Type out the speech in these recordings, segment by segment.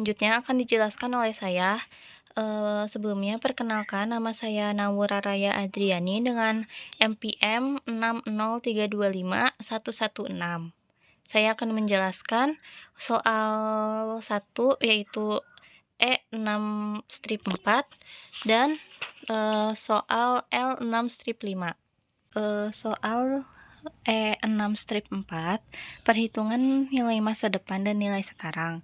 selanjutnya akan dijelaskan oleh saya. Sebelumnya perkenalkan, nama saya Nawura Raya Adriani dengan NPM 603251116. Saya akan menjelaskan soal 1 yaitu E6-4 dan soal L6-5. Soal E6-4, perhitungan nilai masa depan dan nilai sekarang.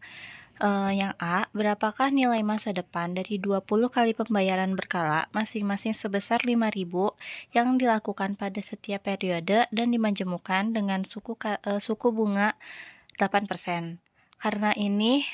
Yang A, berapakah nilai masa depan dari 20 kali pembayaran berkala masing-masing sebesar 5.000 yang dilakukan pada setiap periode dan dimajemukkan dengan suku bunga 8%. Karena ini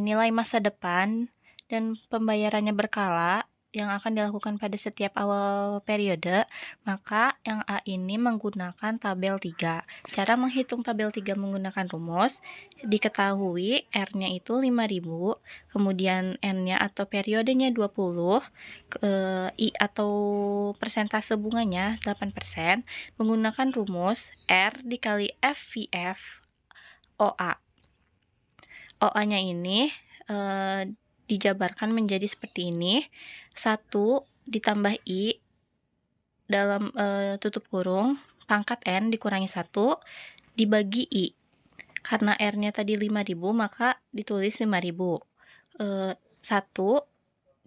nilai masa depan dan pembayarannya berkala yang akan dilakukan pada setiap awal periode, maka yang A ini menggunakan tabel 3. Cara menghitung tabel 3 menggunakan rumus, diketahui R-nya itu 5.000, kemudian N-nya atau periodenya 20, I atau persentase bunganya 8%, menggunakan rumus R dikali FVF OA. OA-nya ini dijabarkan menjadi seperti ini. 1 ditambah I dalam tutup kurung, pangkat N dikurangi 1 dibagi I. Karena R-nya tadi 5.000, maka ditulis 5.000. 1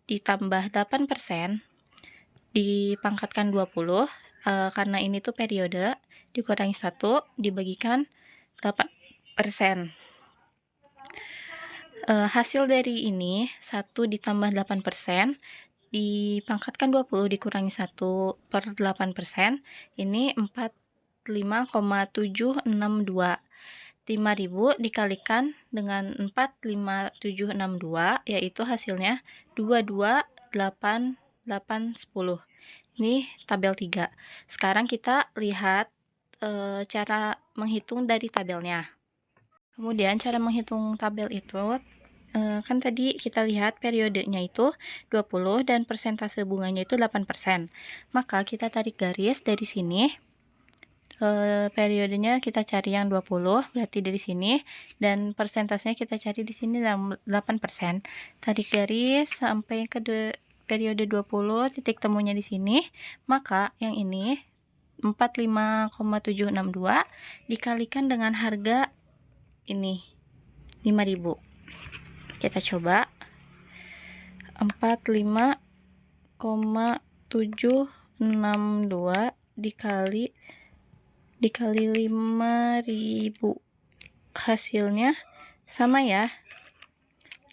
ditambah 8% dipangkatkan 20, karena ini tuh periode, dikurangi 1 dibagikan 8%. Hasil dari ini 1 ditambah 8% dipangkatkan 20 dikurangi 1 per 8%, ini 45,762. 5.000 dikalikan dengan 45762, yaitu hasilnya 2288810. Ini tabel 3. Sekarang kita lihat cara menghitung dari tabelnya. Kemudian cara menghitung tabel itu, kan tadi kita lihat periodenya itu 20 dan persentase bunganya itu 8%. Maka kita tarik garis dari sini, periodenya kita cari yang 20, berarti dari sini, dan persentasenya kita cari di sini 8%. Tarik garis sampai ke periode 20, titik temunya di sini, maka yang ini 45,762 dikalikan dengan harga ini 5.000. Kita coba 45,762 dikali 5.000, hasilnya sama ya,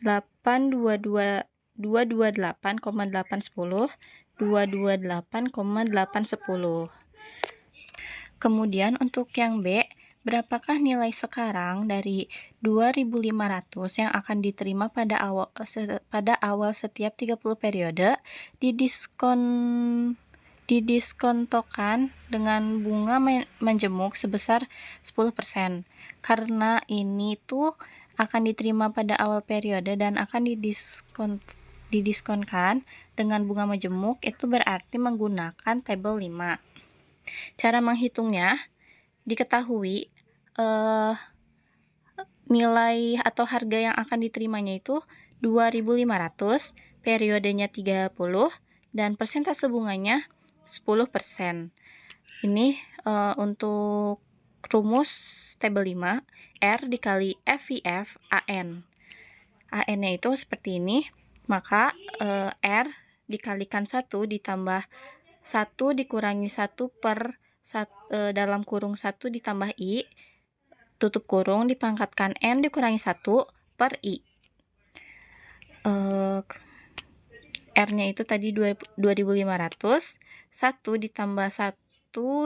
228,810, 228,810. Kemudian untuk yang B, berapakah nilai sekarang dari 2.500 yang akan diterima pada awal setiap 30 periode didiskontokan dengan bunga menjemuk sebesar 10%. Karena ini tuh akan diterima pada awal periode dan akan didiskonkan dengan bunga menjemuk, itu berarti menggunakan tabel 5. Cara menghitungnya, diketahui nilai atau harga yang akan diterimanya itu 2.500, periodenya 30, dan persentase bunganya 10%. Ini untuk rumus tabel 5, R dikali FVF AN. AN-nya itu seperti ini, maka R dikalikan 1 ditambah 1 dikurangi 1 per dalam kurung 1 ditambah I, tutup kurung dipangkatkan N dikurangi 1 per I. R-nya itu tadi 2.500, 1 ditambah 1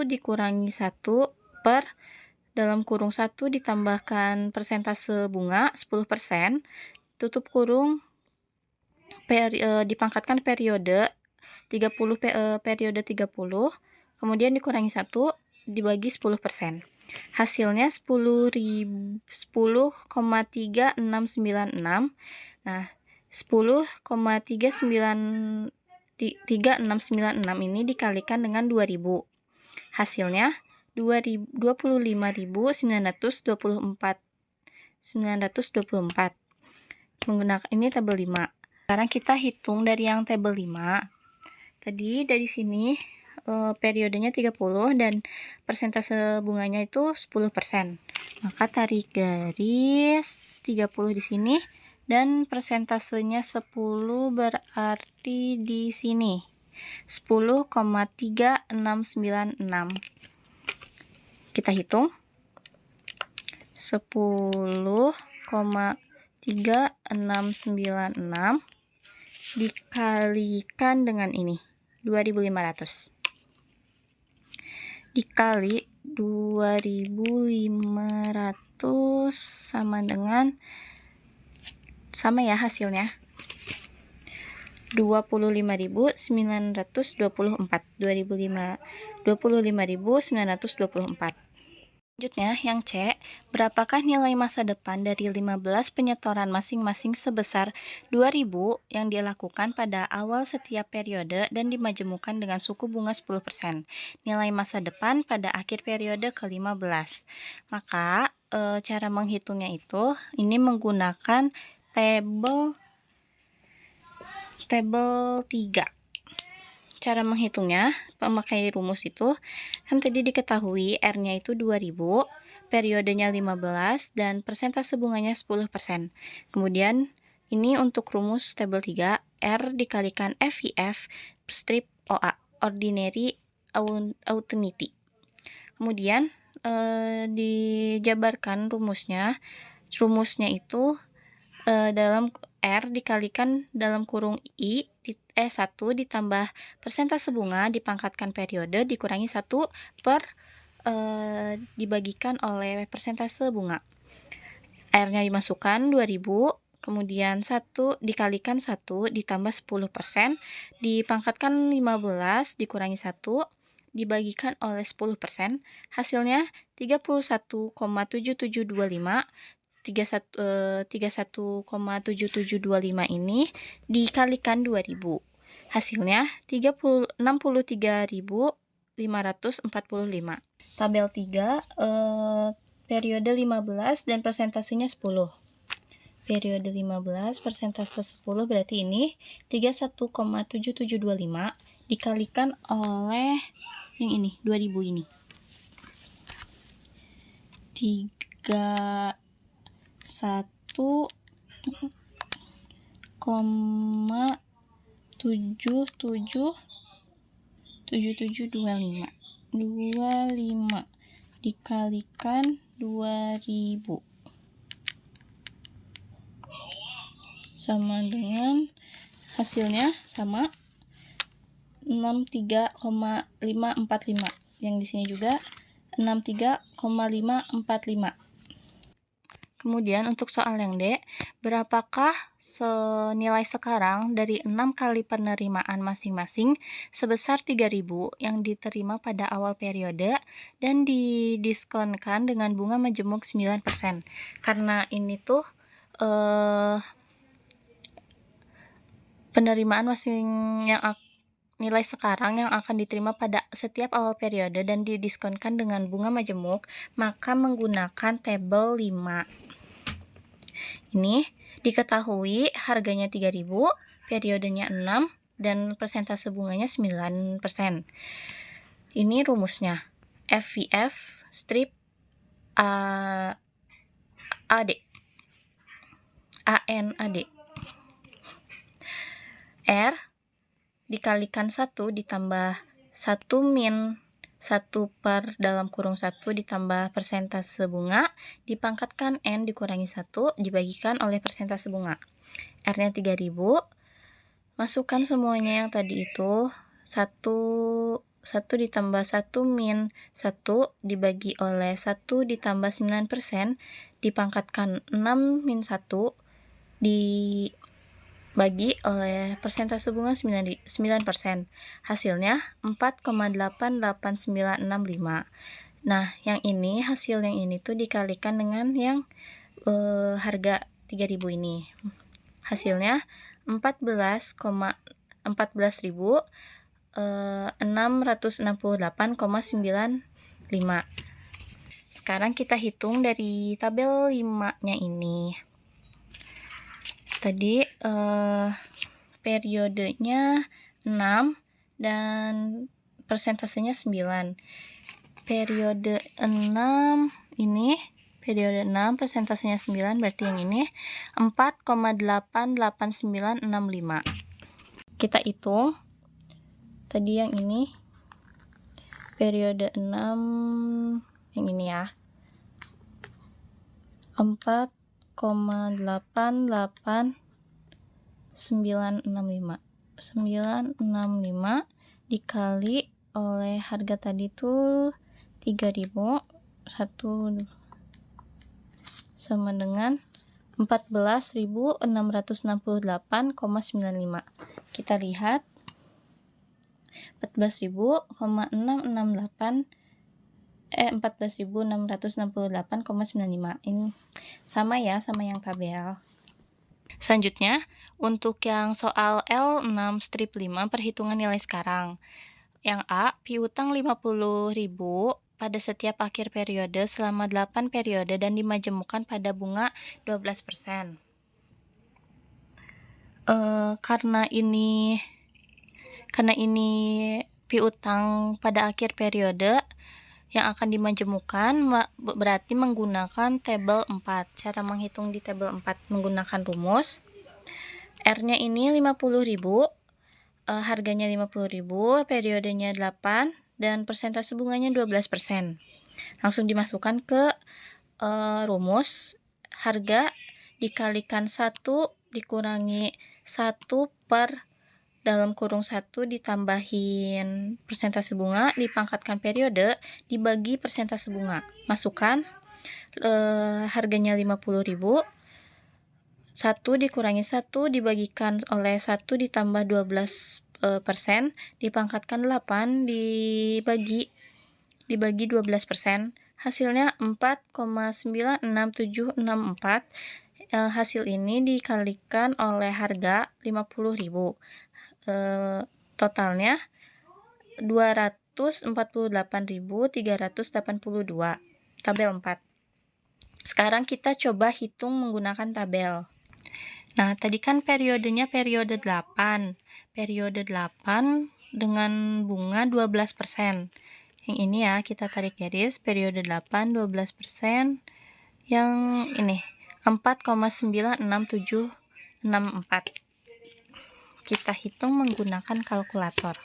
dikurangi 1 per dalam kurung 1 ditambahkan persentase bunga 10%, tutup kurung dipangkatkan periode 30, periode 30, kemudian dikurangi 1 dibagi 10%. Hasilnya 10,3696. Nah, 10,3696 ini dikalikan dengan 2.000. Hasilnya 25.924. menggunakan ini tabel 5. Sekarang kita hitung dari yang tabel 5. Tadi dari sini periodenya 30 dan persentase bunganya itu 10%. Maka tarik garis 30 di sini dan persentasenya 10 berarti di sini 10,3696. Kita hitung 10,3696 dikalikan dengan ini 2500 dikali 2500 sama dengan ya hasilnya 25.924. 25.924. Selanjutnya, yang C, berapakah nilai masa depan dari 15 penyetoran masing-masing sebesar 2.000 yang dilakukan pada awal setiap periode dan dimajemukkan dengan suku bunga 10%. Nilai masa depan pada akhir periode ke-15. Maka, cara menghitungnya itu, ini menggunakan tabel 3. Cara menghitungnya, memakai rumus itu, kan tadi diketahui R-nya itu 2000, periodenya 15, dan persentase bunganya 10%. Kemudian, ini untuk rumus tabel 3, R dikalikan FIF strip OA, Ordinary Annuity. Kemudian, dijabarkan rumusnya. Rumusnya itu dalam R dikalikan dalam kurung I 1 ditambah persentase bunga dipangkatkan periode dikurangi 1 per dibagikan oleh persentase bunga. R-nya dimasukkan 2000, kemudian 1 dikalikan 1 ditambah 10%, dipangkatkan 15 dikurangi 1, dibagikan oleh 10%, hasilnya 31,7725. 31,7725 ini dikalikan 2000. Hasilnya 63.545. Tabel 3 periode 15 dan persentasenya 10. Periode 15 persentase 10 berarti ini 31,7725 dikalikan oleh yang ini 2000 ini. 1,7725 dikalikan 2000 sama dengan hasilnya sama 63,545. Yang di sini juga 63,545. Kemudian untuk soal yang D, berapakah nilai sekarang dari 6 kali penerimaan masing-masing sebesar 3.000 yang diterima pada awal periode dan didiskonkan dengan bunga majemuk 9%. Karena ini tuh penerimaan nilai sekarang yang akan diterima pada setiap awal periode dan didiskonkan dengan bunga majemuk, maka menggunakan tabel 5. Ini diketahui harganya 3.000, periodenya 6, dan persentase bunganya 9%. Ini rumusnya. FIF strip ANAD. R dikalikan 1 ditambah 1 min 1 per dalam kurung 1 ditambah persentase bunga dipangkatkan N dikurangi 1 dibagikan oleh persentase bunga. R-nya 3.000, masukkan semuanya yang tadi itu 1 ditambah 1 min 1 dibagi oleh 1 ditambah 9% dipangkatkan 6 min 1 dibagi oleh persentase bunga 9%. Hasilnya 4,88965. Nah, yang ini hasil yang ini tuh dikalikan dengan yang harga 3.000 ini. Hasilnya 14,668,95. Sekarang kita hitung dari tabel 5-nya ini. Tadi periodenya 6 dan persentasenya 9. Periode 6 ini, periode 6 persentasenya 9, berarti yang ini 4,88965. Kita hitung. Tadi yang ini periode 6 yang ini ya. 4,88965 dikali oleh harga tadi tuh 3.000, 1 sama dengan 14.668,95. Kita lihat 14.668,95. Ini sama ya, sama yang tabel. Selanjutnya, untuk yang soal L6 strip 5 perhitungan nilai sekarang. Yang A, piutang 50.000 pada setiap akhir periode selama 8 periode dan dimajemukkan pada bunga 12%. Karena ini piutang pada akhir periode yang akan dimajemukkan, berarti menggunakan tabel 4. Cara menghitung di tabel 4 menggunakan rumus. R-nya ini 50.000, harganya 50.000, periodenya 8, dan persentase bunganya 12%. Langsung dimasukkan ke rumus. Harga dikalikan 1 dikurangi 1 per dalam kurung 1 ditambahin persentase bunga, dipangkatkan periode, dibagi persentase bunga. Masukkan harganya 50.000, 1 dikurangi 1 dibagikan oleh 1 ditambah 12%, dipangkatkan 8 dibagi 12%, hasilnya 4,96764. Hasil ini dikalikan oleh harga 50.000. Totalnya 248.382. Tabel 4. Sekarang kita coba hitung menggunakan tabel. Nah, tadi kan periodenya periode 8. Periode 8 dengan bunga 12%. Yang ini ya, kita tarik garis, periode 8, 12%. Yang ini, 4,96764. Kita hitung menggunakan kalkulator.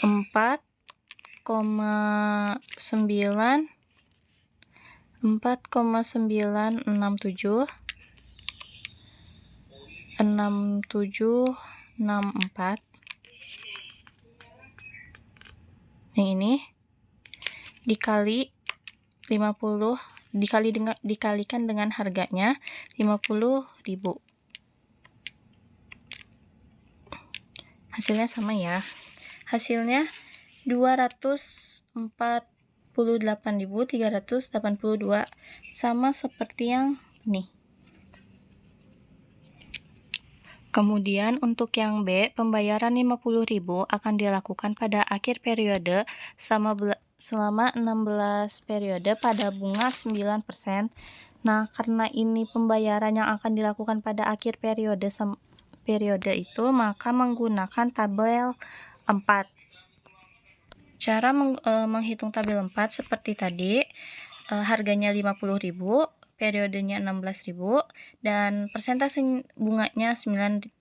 4,9676764. Yang ini dikali 50, dikalikan dengan harganya 50.000. Hasilnya sama ya. Hasilnya 248.382, sama seperti yang ini. Kemudian untuk yang B, pembayaran 50.000 akan dilakukan pada akhir periode selama 16 periode pada bunga 9%. Nah, karena ini pembayaran yang akan dilakukan pada akhir periode itu, maka menggunakan tabel 4. Cara menghitung tabel 4 seperti tadi, harganya 50.000, periodenya 16.000, dan persentase bunganya 9%.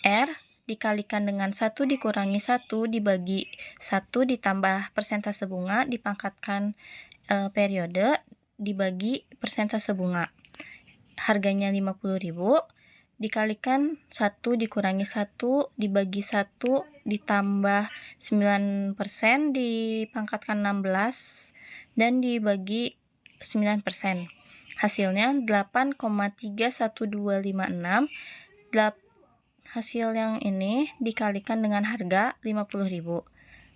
R dikalikan dengan 1 dikurangi 1 dibagi 1 ditambah persentase bunga, dipangkatkan periode, dibagi persentase bunga. Harganya 50.000, dikalikan 1 dikurangi 1 dibagi 1 ditambah 9%, dipangkatkan 16 dan dibagi 9%. Hasilnya 8,31256. Hasil yang ini dikalikan dengan harga 50.000.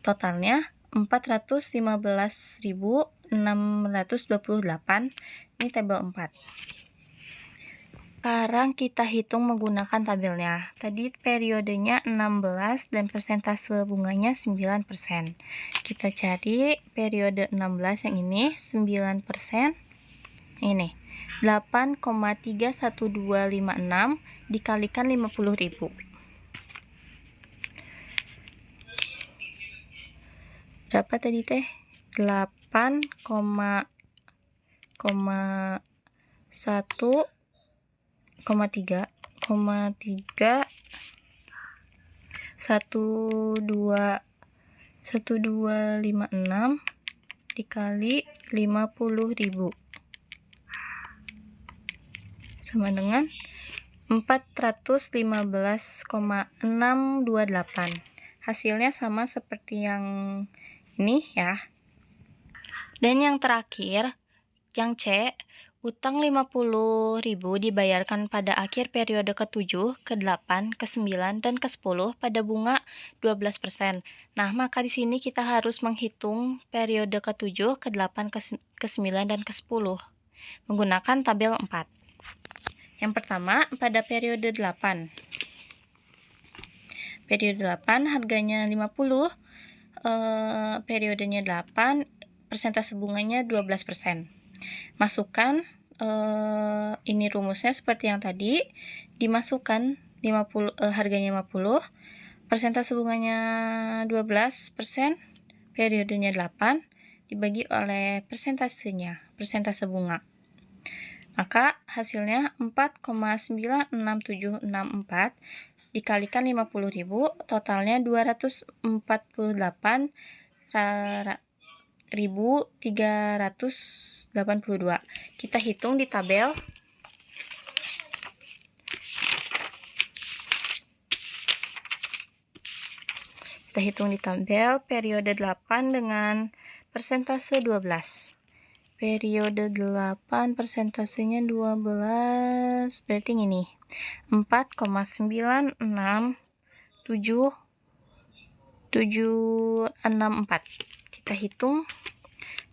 Totalnya 415.628. Ini tabel 4. Sekarang kita hitung menggunakan tabelnya. Tadi periodenya 16 dan persentase bunganya 9%. Kita cari periode 16 yang ini, 9%. Ini, 8,31256 dikalikan 50.000. Berapa tadi teh? 8,1256 dikali 50.000 sama dengan 415,628. Hasilnya sama seperti yang ini ya. Dan yang terakhir, yang C, utang 50.000 dibayarkan pada akhir periode ke-7, ke-8, ke-9, dan ke-10 pada bunga 12%. Nah, maka di sini kita harus menghitung periode ke-7, ke-8, ke-9, dan ke-10 menggunakan tabel 4. Yang pertama, pada periode 8. Periode 8 harganya 50, periodenya 8, persentase bunganya 12%. Masukkan, ini rumusnya seperti yang tadi, dimasukkan 50, harganya 50, persentase bunganya 12%, periodenya 8, dibagi oleh persentasenya, persentase bunga. Maka hasilnya 4,96764 dikalikan 50.000, totalnya 248.382. Kita hitung di tabel. Periode 8 dengan persentase 12. Periode 8 persentasenya 12, berarti ini 4,96764. Kita hitung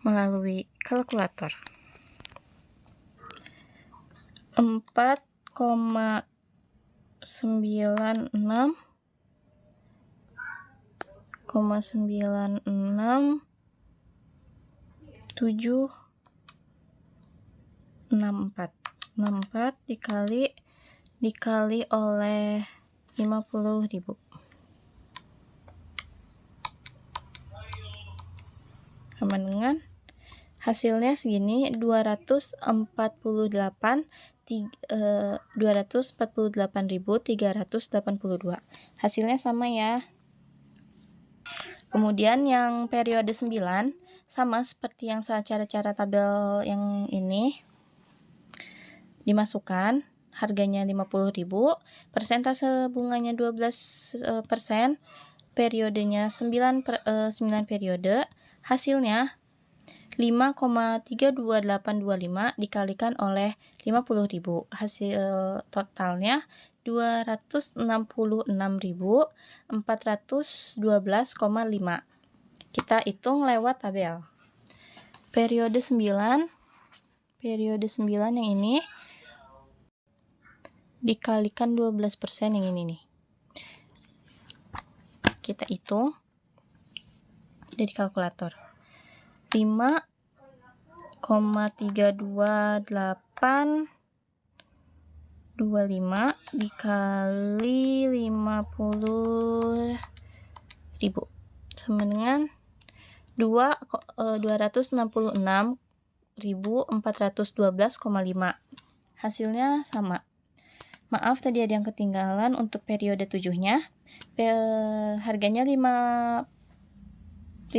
melalui kalkulator. 64 dikali oleh 50.000 sama dengan hasilnya segini, 248.382. Hasilnya sama ya. Kemudian yang periode 9 sama seperti yang cara-cara tabel yang ini. Dimasukkan harganya 50.000, persentase bunganya 12%, periodenya 9 periode, hasilnya 5,32825 dikalikan oleh 50.000. Hasil totalnya 266.412,5. Kita hitung lewat tabel. Periode 9 yang ini dikalikan 12% yang ini nih. Kita hitung dari kalkulator. 5,32825 dikali 50.000 sama dengan 266.412,5. Hasilnya sama. Maaf tadi ada yang ketinggalan untuk periode 7-nya. Harganya 50.000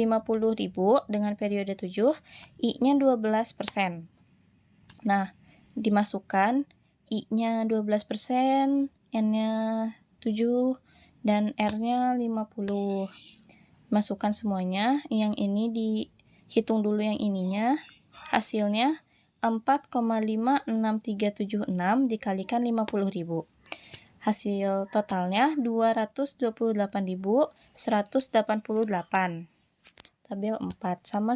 dengan periode 7, I-nya 12%. Nah, dimasukkan I-nya 12%, N-nya 7, dan R-nya 50. Masukkan semuanya, yang ini dihitung dulu yang ininya. Hasilnya 4,56376 dikalikan 50.000. Hasil totalnya 228.188. Tabel 4 sama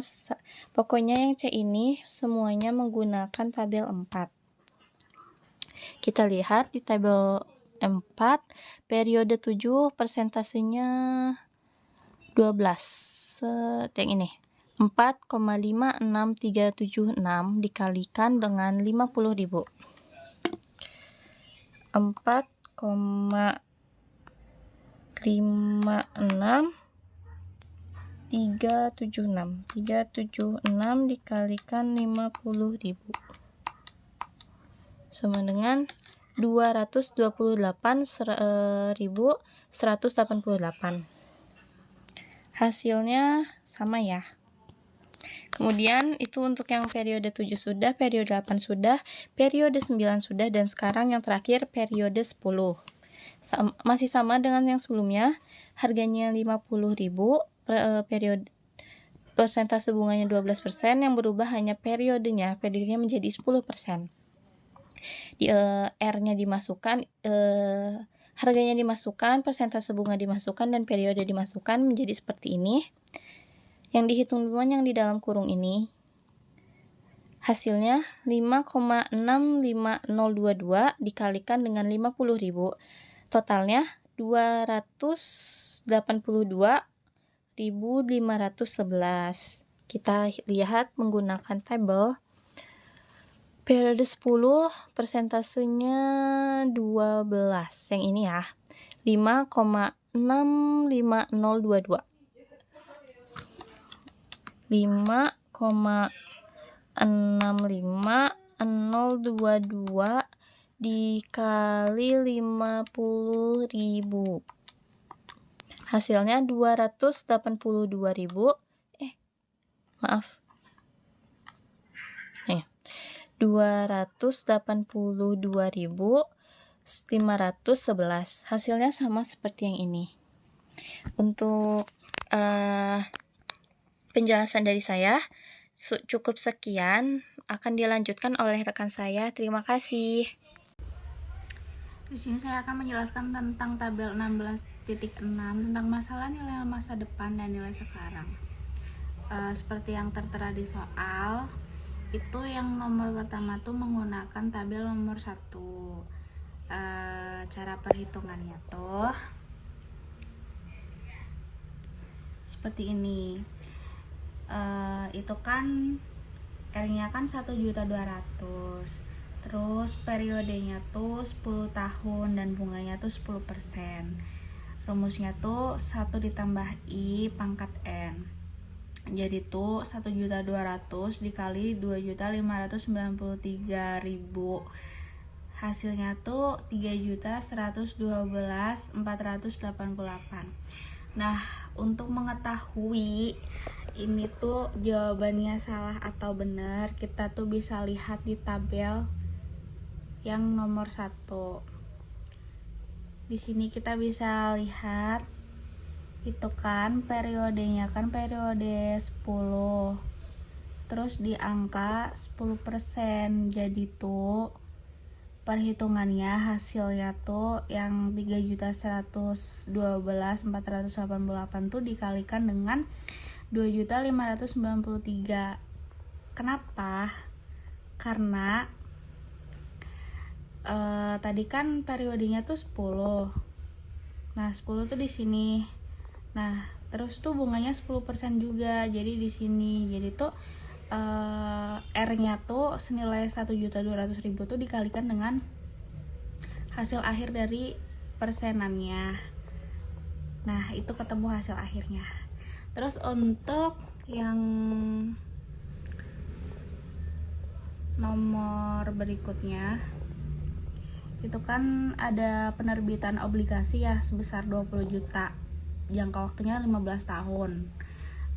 pokoknya yang C ini semuanya menggunakan tabel 4. Kita lihat di tabel 4, periode 7 persentasenya 12. Yang ini. 4,56376 dikalikan dengan 50.000. 4,56376 dikalikan 50.000 sama dengan 228.188. Hasilnya sama ya. Kemudian itu untuk yang periode 7 sudah, periode 8 sudah, periode 9 sudah, dan sekarang yang terakhir periode 10. Masih sama dengan yang sebelumnya, harganya 50.000, periode persentase bunganya 12%, yang berubah hanya periodenya menjadi 10%. Di R-nya dimasukkan, harganya dimasukkan, persentase bunga dimasukkan, dan periode dimasukkan menjadi seperti ini. Yang dihitung duluan yang di dalam kurung ini, hasilnya 5,65022 dikalikan dengan 50.000, totalnya 282.511. Kita lihat menggunakan tabel. Periode 10 persentasenya 12, yang ini ya, 5,65022. 5,65022 dikali 50.000. Hasilnya 282.000. Maaf. 282.511. Hasilnya sama seperti yang ini. Untuk penjelasan dari saya cukup sekian, akan dilanjutkan oleh rekan saya. Terima kasih. Di sini saya akan menjelaskan tentang tabel 16.6 tentang masalah nilai masa depan dan nilai sekarang. Seperti yang tertera di soal, itu yang nomor pertama tuh menggunakan tabel nomor 1. Cara perhitungannya tuh seperti ini. Itu kan R-nya kan 1.200.000. Terus periodenya tuh 10 tahun dan bunganya tuh 10%. Rumusnya tuh 1 ditambah I pangkat N. Jadi tuh 1.200.000 dikali 2.593.000. Hasilnya tuh 3.112.488. Nah, untuk mengetahui ini tuh jawabannya salah atau benar, kita tuh bisa lihat di tabel yang nomor 1. Di sini kita bisa lihat itu kan periodenya kan periode 10. Terus di angka 10%. Jadi tuh perhitungannya hasilnya tuh yang 3.112.488 tuh dikalikan dengan 2.593. Kenapa? Karena tadi kan periodenya tuh 10. Nah, 10 tuh di sini. Nah, terus tuh bunganya 10% juga. Jadi di sini. Jadi tuh R-nya tuh senilai 1.200.000 tuh dikalikan dengan hasil akhir dari persenannya. Nah, itu ketemu hasil akhirnya. Terus untuk yang nomor berikutnya, itu kan ada penerbitan obligasi ya sebesar 20 juta. Jangka waktunya 15 tahun.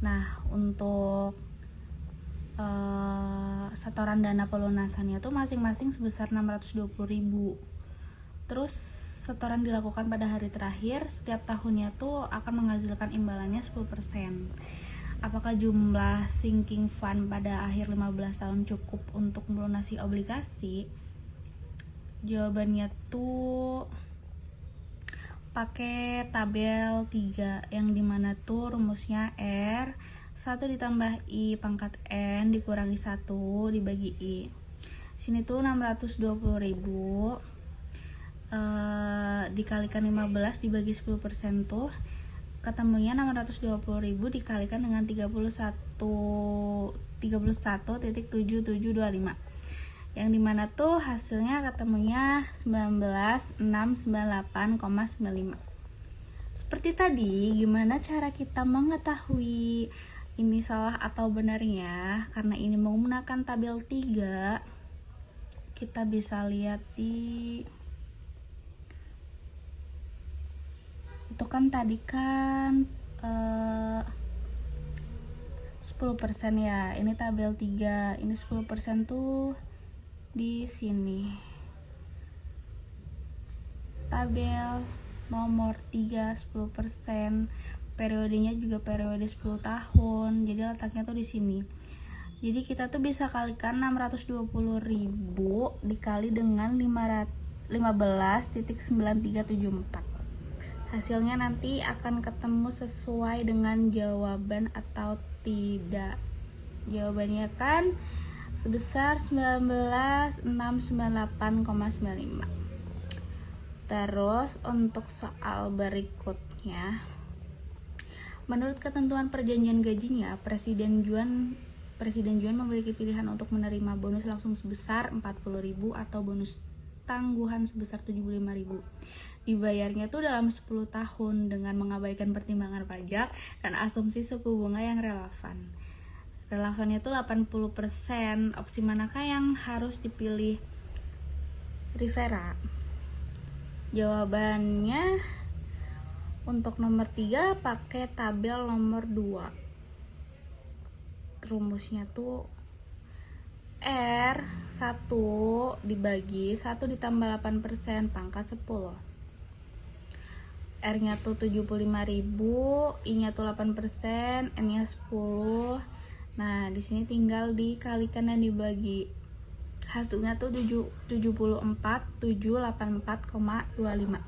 Nah, untuk setoran dana pelunasannya tuh masing-masing sebesar 620.000. Terus setoran dilakukan pada hari terakhir setiap tahunnya tuh akan menghasilkan imbalannya 10%. Apakah jumlah sinking fund pada akhir 15 tahun cukup untuk melunasi obligasi? Jawabannya tuh pakai tabel 3 yang dimana tuh rumusnya R 1 ditambah I pangkat N dikurangi 1 dibagi I. Sini tuh 620.000 dikalikan 15 dibagi 10% tuh ketemunya 620.000 dikalikan dengan 31.7725, yang dimana tuh hasilnya ketemunya 19.698,95. Seperti tadi, gimana cara kita mengetahui ini salah atau benarnya? Karena ini menggunakan tabel 3, kita bisa lihat di itu kan tadi kan 10% ya. Ini tabel 3. Ini 10% tuh di sini. Tabel nomor 3 10%. Periodenya juga periode 10 tahun. Jadi letaknya tuh di sini. Jadi kita tuh bisa kalikan 620.000 dikali dengan 15.9374. Hasilnya nanti akan ketemu sesuai dengan jawaban atau tidak. Jawabannya kan sebesar 19.698,95. Terus untuk soal berikutnya, menurut ketentuan perjanjian gajinya, Presiden Juan memiliki pilihan untuk menerima bonus langsung sebesar 40.000 atau bonus tangguhan sebesar 75.000. Dibayarnya tuh dalam 10 tahun dengan mengabaikan pertimbangan pajak dan asumsi suku bunga yang relevan. Relevannya tuh 80%. Opsi manakah yang harus dipilih Rivera? Jawabannya untuk nomor 3 pakai tabel nomor 2. Rumusnya tuh R1 dibagi 1 ditambah 8% pangkat 10. R-nya tuh 75.000, I-nya tuh 8%, N-nya 10. Nah, di sini tinggal dikalikan dan dibagi. Hasilnya tuh 74.784,25.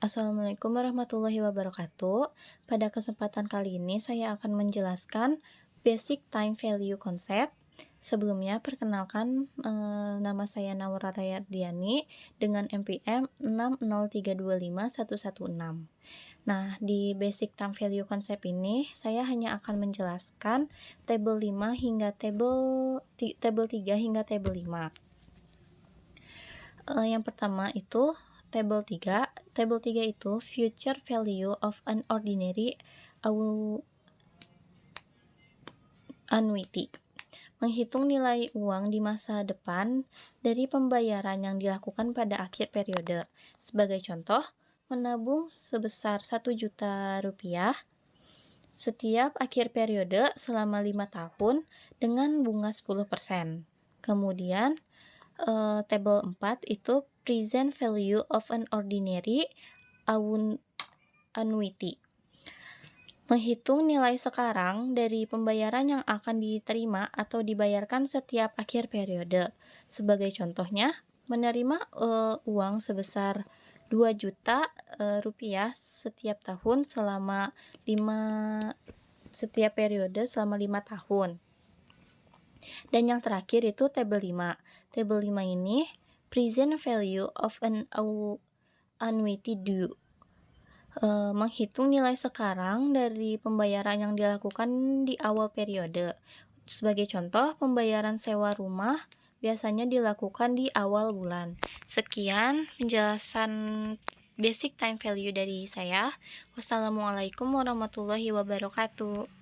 Assalamualaikum warahmatullahi wabarakatuh. Pada kesempatan kali ini saya akan menjelaskan basic time value concept. Sebelumnya perkenalkan, nama saya Naura Rayardiani dengan NPM 603251116. Nah, di basic time value concept ini saya hanya akan menjelaskan tabel 5 hingga tabel 3 hingga tabel 5. Yang pertama itu tabel 3. Tabel 3 itu future value of an ordinary annuity. Menghitung nilai uang di masa depan dari pembayaran yang dilakukan pada akhir periode. Sebagai contoh, menabung sebesar 1 juta rupiah setiap akhir periode selama 5 tahun dengan bunga 10%. Kemudian, tabel 4 itu present value of an ordinary annuity. Menghitung nilai sekarang dari pembayaran yang akan diterima atau dibayarkan setiap akhir periode. Sebagai contohnya, menerima uang sebesar 2 juta rupiah setiap tahun selama setiap periode selama 5 tahun. Dan yang terakhir itu tabel 5. Tabel 5 ini present value of an annuity due. Menghitung nilai sekarang dari pembayaran yang dilakukan di awal periode. Sebagai contoh, pembayaran sewa rumah biasanya dilakukan di awal bulan. Sekian penjelasan basic time value dari saya. Wassalamualaikum warahmatullahi wabarakatuh.